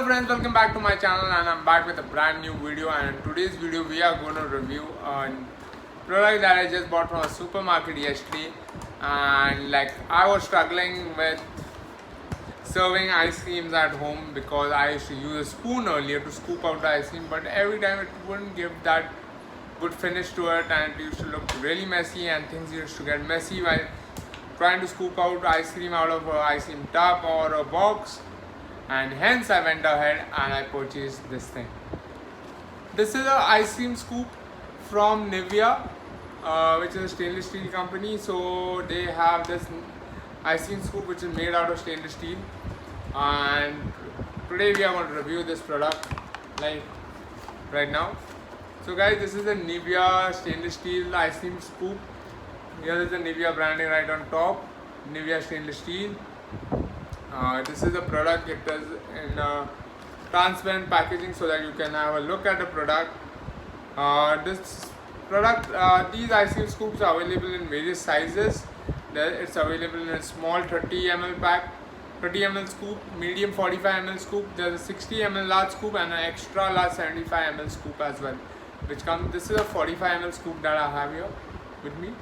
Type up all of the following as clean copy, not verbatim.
friends, welcome back to my channel, and I'm back with a brand new video. And in today's video we are going to review a product that I just bought from a supermarket yesterday. And like, I was struggling with serving ice creams at home because I used to use a spoon earlier to scoop out the ice cream, but every time it wouldn't give that good finish to it, and it used to look really messy, and things used to get messy while trying to scoop out ice cream out of an ice cream tub or a box. And hence I went ahead and I purchased this thing. This is a ice cream scoop from Nivia, which is a stainless steel company. So they have this ice cream scoop which is made out of stainless steel, and today we are going to review this product like right now. So guys, this is a Nivia stainless steel ice cream scoop. Here is the Nivia branding right on top, Nivia stainless steel. This is the product. It is in transparent packaging so that you can have a look at the product. These ice cream scoops are available in various sizes. It's available in a small 30 ml pack, 30 ml scoop, medium 45 ml scoop. There's a 60 ml large scoop and an extra large 75 ml scoop as well. This is a 45 ml scoop that I have here with me.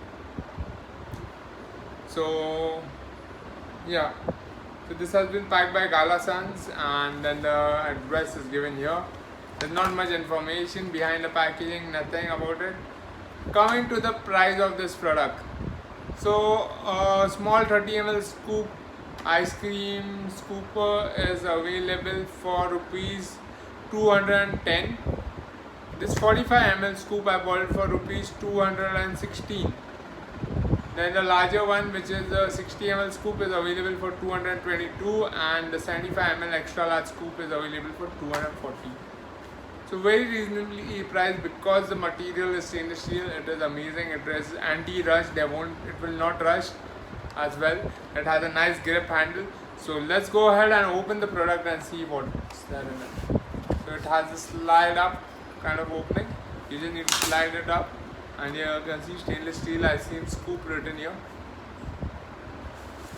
So yeah. So this has been packed by Gala Sons, and then the address is given here. There's not much information behind the packaging, nothing about it. Coming to the price of this product. So a small 30 ml scoop ice cream scooper is available for rupees 210. This 45 ml scoop I bought it for rupees 216. Then the larger one, which is the 60 ml scoop, is available for 222, and the 75 ml extra large scoop is available for 240. So very reasonably priced because the material is stainless steel. It is amazing. It is anti-rush. It will not rush as well. It has a nice grip handle. So let's go ahead and open the product and see what's there in it. So it has a slide up kind of opening. You just need to slide it up. And here you can see stainless steel ice cream scoop written here.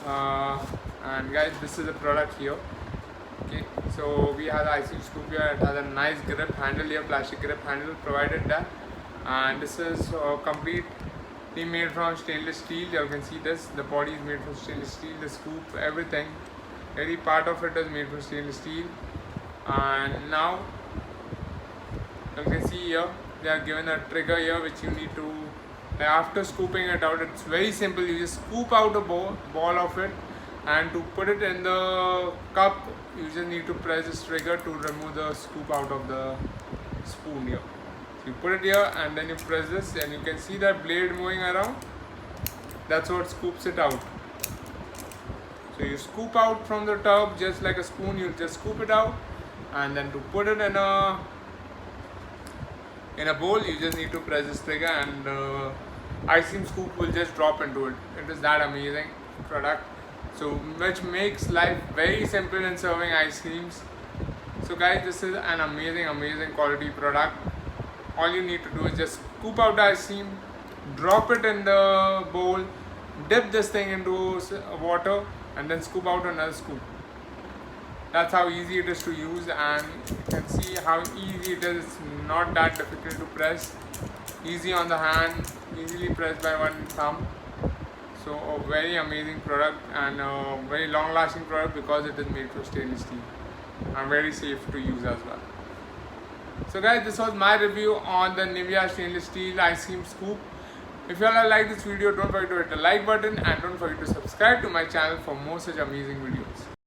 And guys, this is the product here. Okay, so we have the ice cream scoop here. It has a nice grip handle here, plastic grip handle provided there. And this is completely made from stainless steel. You can see this. The body is made from stainless steel. The scoop, everything, every part of it is made from stainless steel. And now you can see here, they are given a trigger here which you need to, after scooping it out, it's very simple. You just scoop out a ball of it, and to put it in the cup you just need to press this trigger to remove the scoop out of the spoon here. So you put it here and then you press this, and you can see that blade moving around. That's what scoops it out. So you scoop out from the tub just like a spoon. You just scoop it out, and then to put it in a bowl, you just need to press this trigger, and ice cream scoop will just drop into it. It is that amazing product. So which makes life very simple in serving ice creams. So guys, this is an amazing quality product. All you need to do is just scoop out the ice cream, drop it in the bowl, dip this thing into water, and then scoop out another scoop. That's how easy it is to use, and you can see how easy it is. It's not that difficult to press. Easy on the hand, easily pressed by one thumb. So a very amazing product, and a very long lasting product because it is made from stainless steel, and very safe to use as well. So guys, this was my review on the Nivia stainless steel ice cream scoop. If you all like this video, don't forget to hit the like button, and don't forget to subscribe to my channel for more such amazing videos.